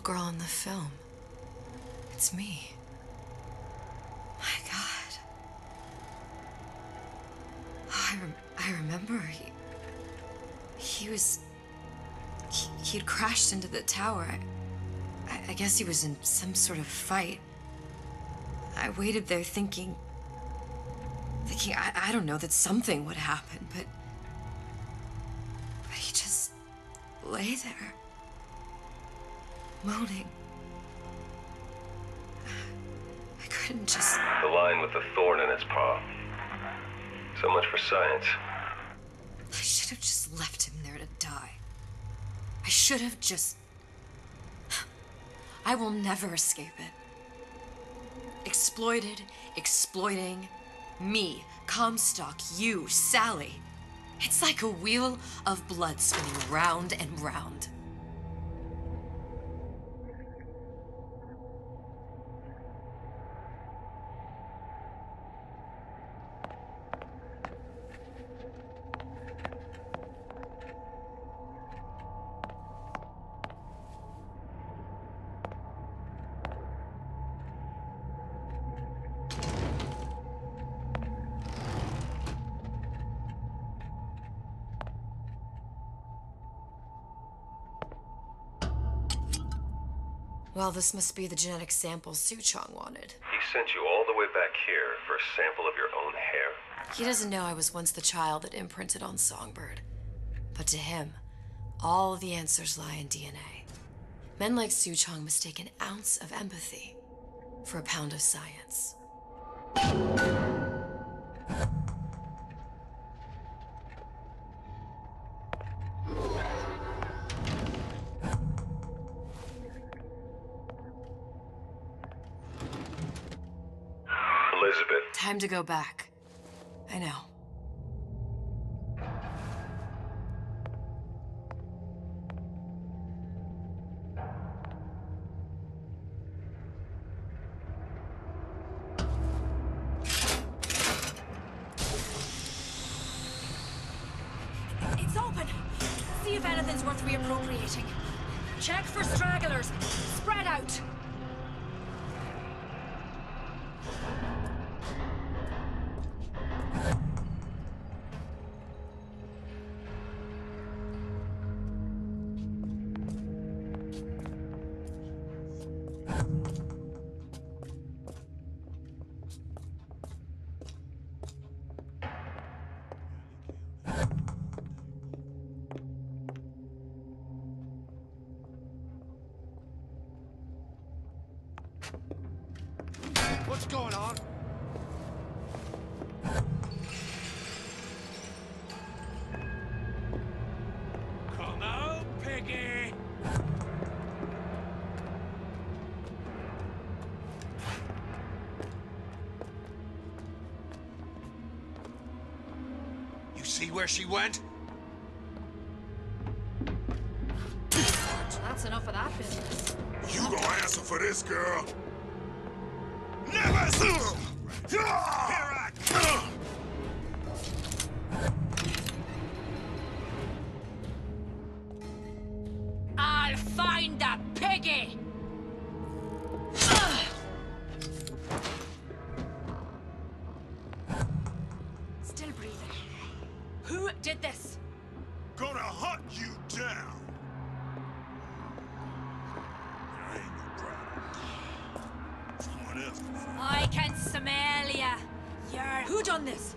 girl in the film. It's me. My God. Oh, I remember. He'd crashed into the tower. I guess he was in some sort of fight. I waited there thinking, I don't know, that something would happen, but he just lay there, moaning. I couldn't just... The lion with the thorn in its paw. So much for science. I should have just left him there to die. I should have just... I will never escape it. Exploited, exploiting, me, Comstock, you, Sally. It's like a wheel of blood spinning round and round. Well, this must be the genetic sample Suchong wanted. He sent you all the way back here for a sample of your own hair? He doesn't know I was once the child that imprinted on Songbird. But to him, all the answers lie in DNA. Men like Suchong mistake an ounce of empathy for a pound of science. Elizabeth. Time to go back. I know. It's open. See if anything's worth reappropriating. Check for stragglers. Spread out. What's going on? Come out, piggy! You see where she went? That's enough of that business. You gonna answer for this, girl? Never! Here I come! I'll find that piggy! Still breathing. Who did this? Gonna hunt you down! I ain't no problem. Someone else can find I can smell ya. Who done this?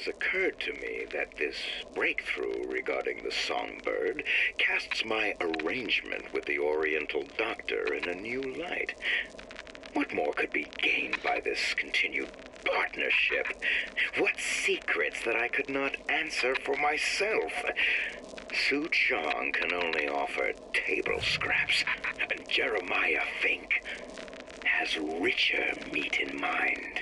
has occurred to me that this breakthrough regarding the songbird casts my arrangement with the Oriental Doctor in a new light. What more could be gained by this continued partnership? What secrets that I could not answer for myself? Su Chong can only offer table scraps, and Jeremiah Fink has richer meat in mind.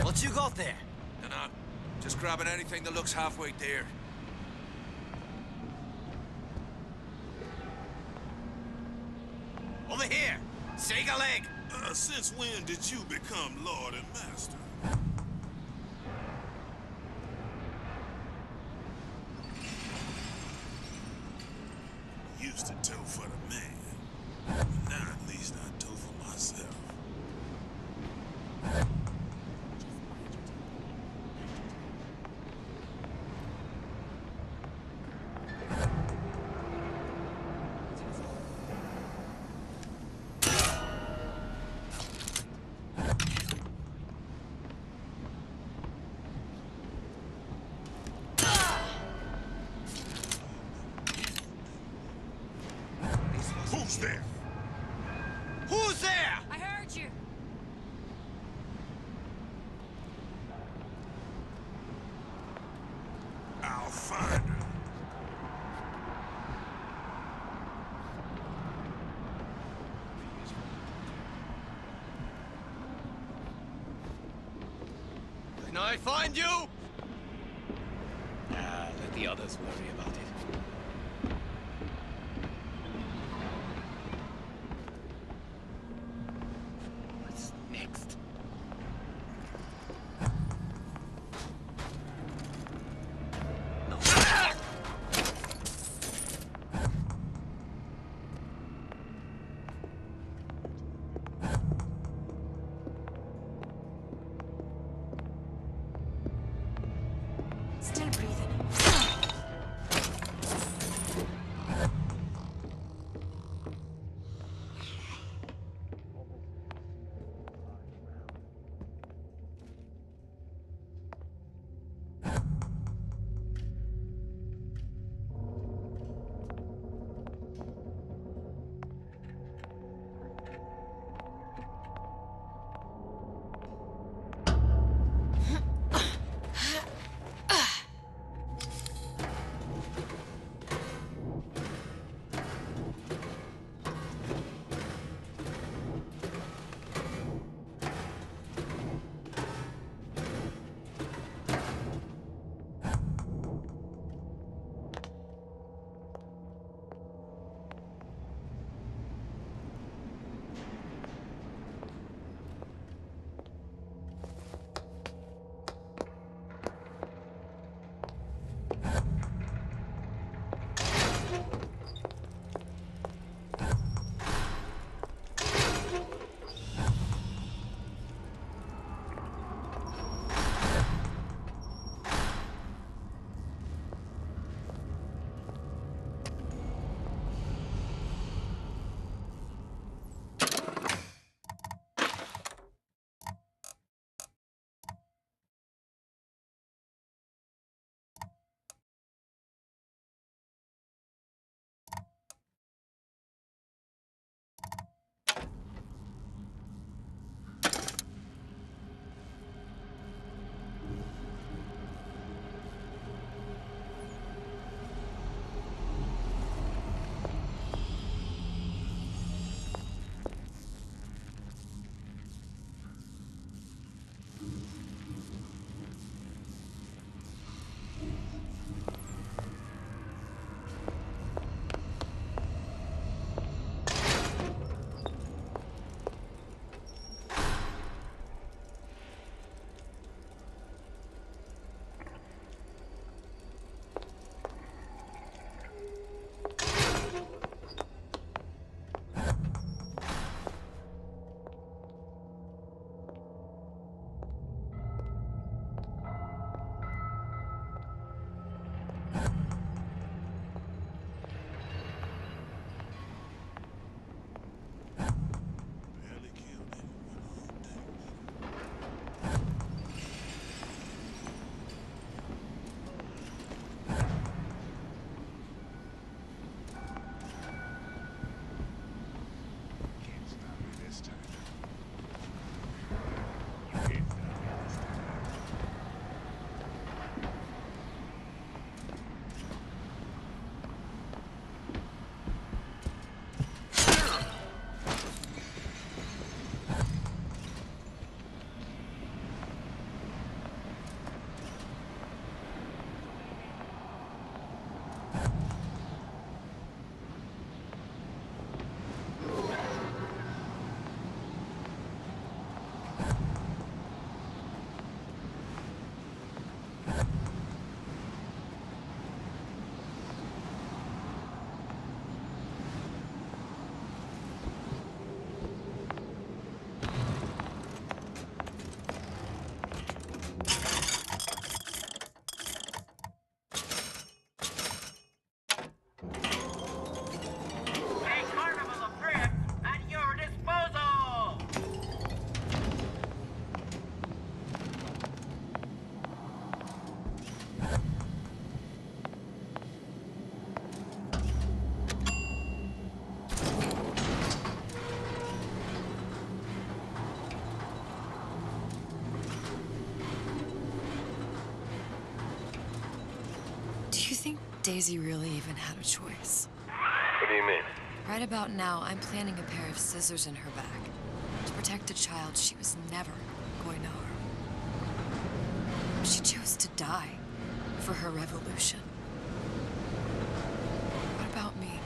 What you got there? Dunno. Just grabbing anything that looks halfway there. Over here! Shake a leg! Since when did you become Lord and Master? Used to tow for the man. Now at least I tow for myself. Who's there? Who's there? I heard you. I'll find her. Can I find you? Let the others worry about it. What's next? No. Still breathing. Daisy really even had a choice. What do you mean? Right about now, I'm planting a pair of scissors in her back to protect a child she was never going to harm. She chose to die for her revolution. What about me?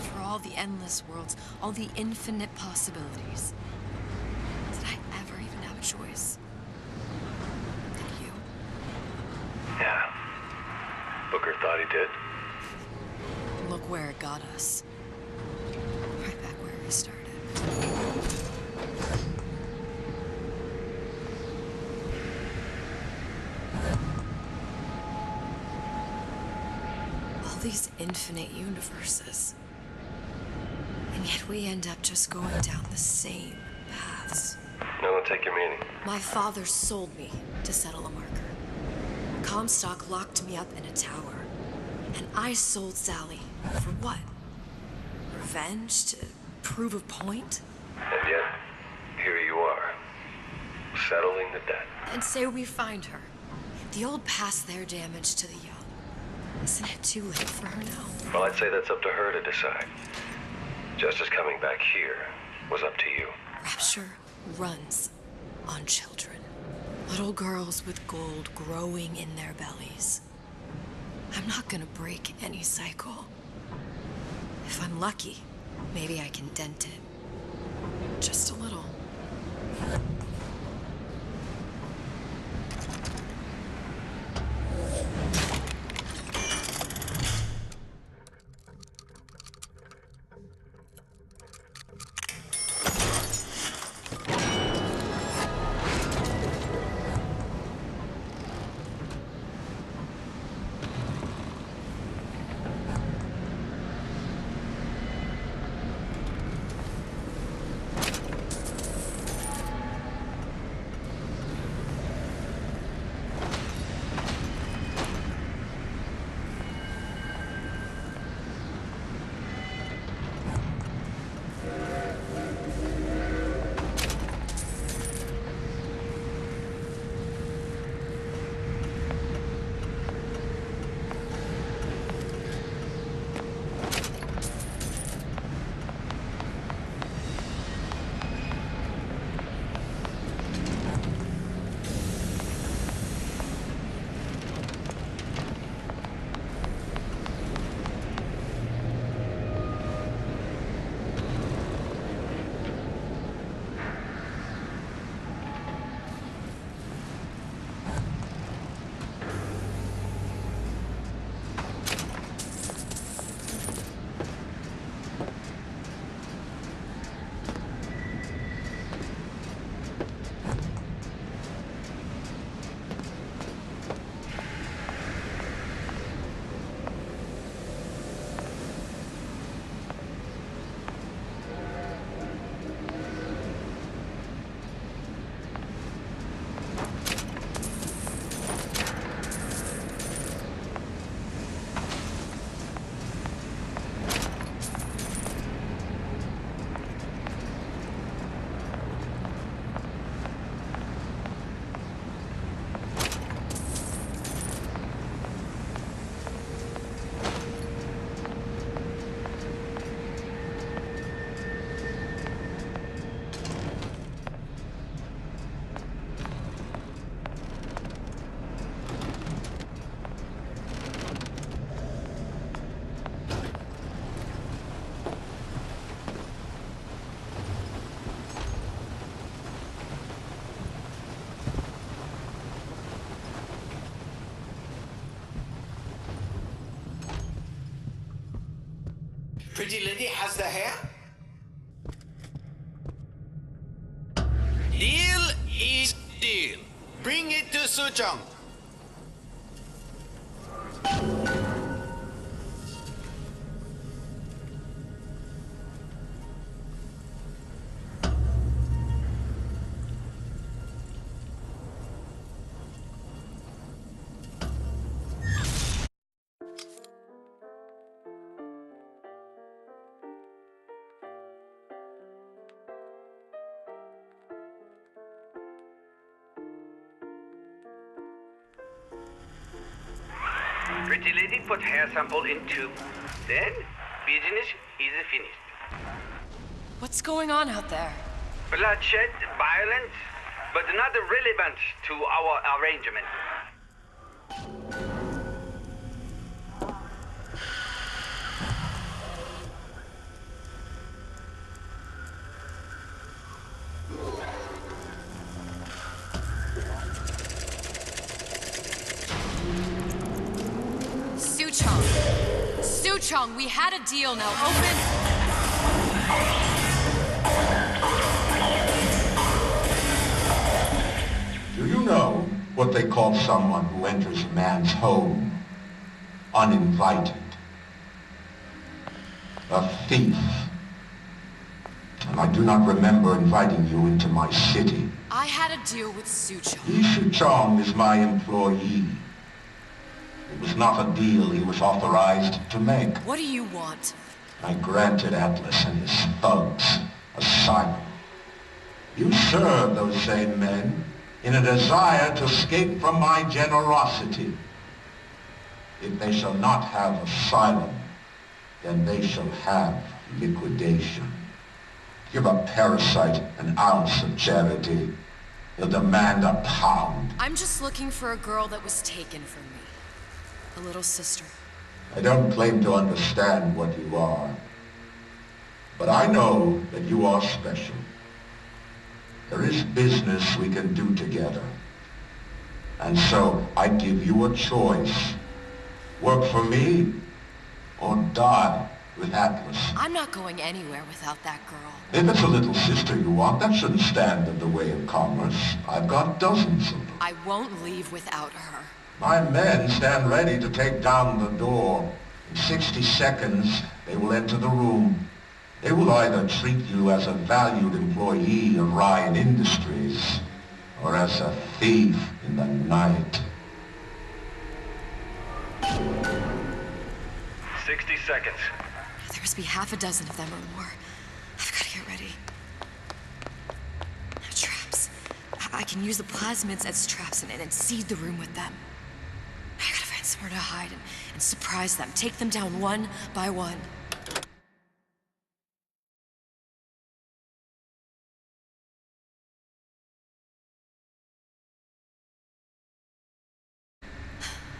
For all the endless worlds, all the infinite possibilities. Did I ever even have a choice? Did you? Yeah. Booker thought he did. Look where it got us. Right back where we started. All these infinite universes. And yet we end up just going down the same paths. No, don't take your meaning. My father sold me to settle a marker. Comstock locked me up in a tower. And I sold Sally for what? Revenge? To prove a point? And yet, here you are, settling the debt. And say we find her. The old past their damage to the young. Isn't it too late for her now? Well, I'd say that's up to her to decide. Justice coming back here was up to you. Rapture runs on children. Little girls with gold growing in their bellies. I'm not gonna break any cycle. If I'm lucky, maybe I can dent it. Just a little. Pretty lady has the hair? Deal is deal. Bring it to Suchong. Pretty lady put hair sample in tube. Then, business is finished. What's going on out there? Bloodshed, violence, but not relevant to our arrangement. Suchong, we had a deal, now open. Do you know what they call someone who enters a man's home uninvited? A thief. And I do not remember inviting you into my city. I had a deal with Suchong. Li Suchong is my employee. It was not a deal he was authorized to make. What do you want? I granted Atlas and his thugs asylum. You serve those same men in a desire to escape from my generosity. If they shall not have asylum, then they shall have liquidation. Give a parasite an ounce of charity. He'll demand a pound. I'm just looking for a girl that was taken from me. A little sister. I don't claim to understand what you are, but I know that you are special. There is business we can do together. And so I give you a choice. Work for me or die with Atlas. I'm not going anywhere without that girl. If it's a little sister you want, that shouldn't stand in the way of commerce. I've got dozens of them. I won't leave without her. My men stand ready to take down the door. In 60 seconds, they will enter the room. They will either treat you as a valued employee of Ryan Industries or as a thief in the night. 60 seconds. There must be half a dozen of them or more. I've got to get ready. Now, traps. I can use the plasmids as traps and seed the room with them. I gotta find somewhere to hide and surprise them. Take them down one by one.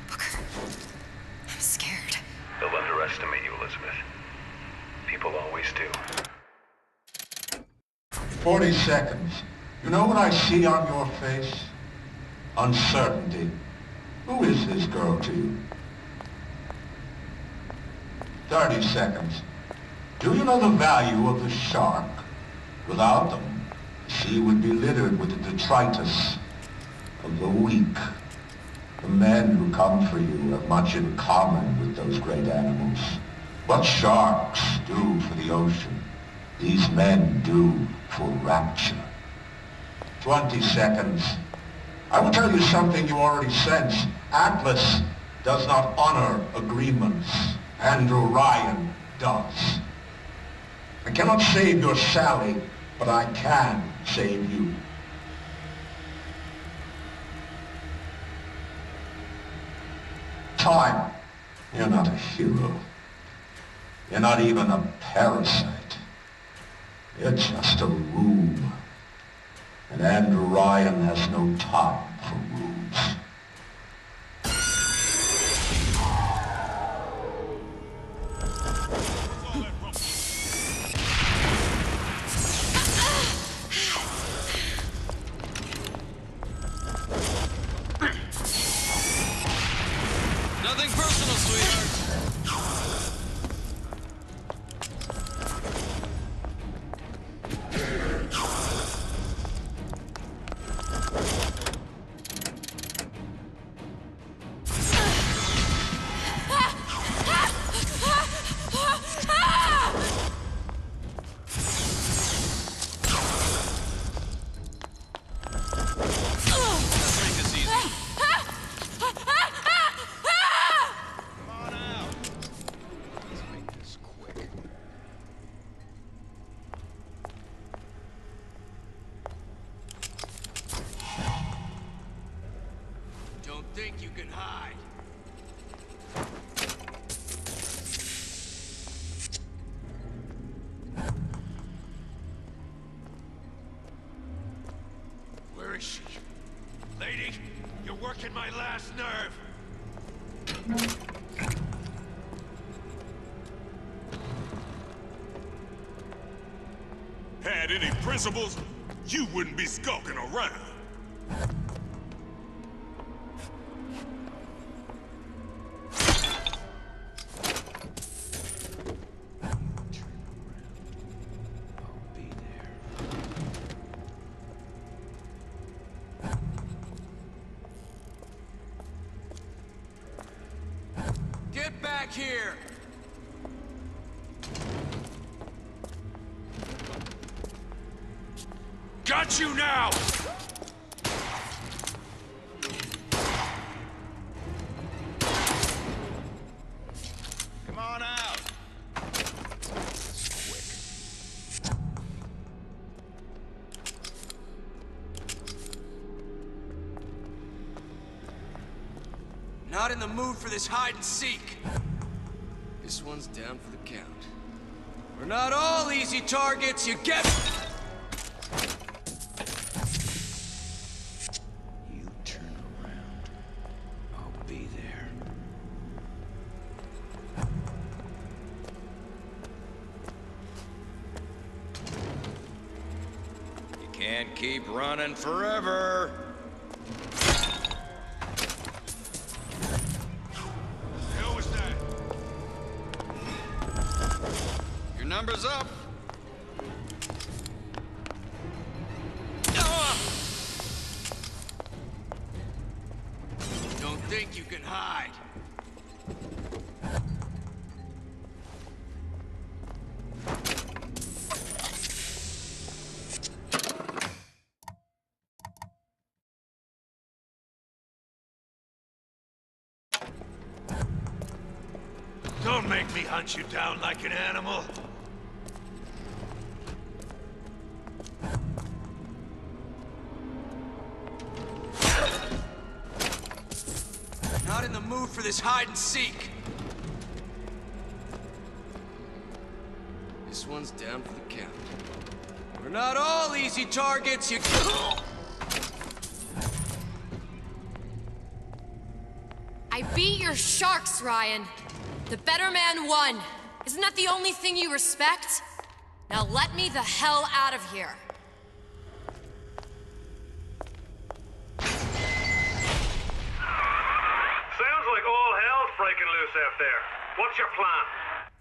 Booker, I'm scared. They'll underestimate you, Elizabeth. People always do. 40 seconds. You know what I see on your face? Uncertainty. Who is this girl to you? 30 seconds. Do you know the value of the shark? Without them, the sea would be littered with the detritus of the weak. The men who come for you have much in common with those great animals. What sharks do for the ocean, these men do for rapture. 20 seconds. I will tell you something you already sense. Atlas does not honor agreements. Andrew Ryan does. I cannot save your Sally, but I can save you. Time. You're not a hero. You're not even a parasite. You're just a room. And Andrew Ryan has no time for rooms. Nothing personal, sweetheart. at my last nerve. Had any principles, you wouldn't be skulking around. Get back here! Got you now! Come on out. Not in the mood for this hide and seek. This one's down for the count. We're not all easy targets, you get... You turn around. I'll be there. You can't keep running forever. Hell was that? Your number's up. Don't think you can hide. Don't make me hunt you down like an animal. Not in the mood for this hide and seek. This one's down for the count. We're not all easy targets, you... I beat your sharks, Ryan. The better man won. Isn't that the only thing you respect? Now let me the hell out of here. Sounds like all hell's breaking loose out there. What's your plan?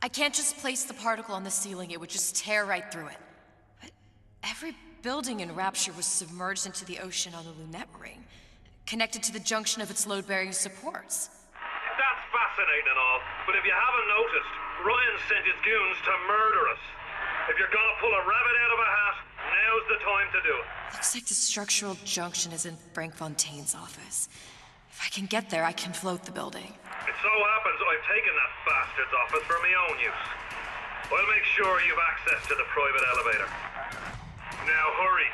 I can't just place the particle on the ceiling. It would just tear right through it. But every building in Rapture was submerged into the ocean on the Lunette ring, connected to the junction of its load-bearing supports. That's fascinating and all, but if you haven't noticed, Ryan sent his goons to murder us. If you're gonna pull a rabbit out of a hat, now's the time to do it. Looks like the structural junction is in Frank Fontaine's office. If I can get there, I can float the building. It so happens I've taken that bastard's office for my own use. I'll make sure you've access to the private elevator. Now hurry.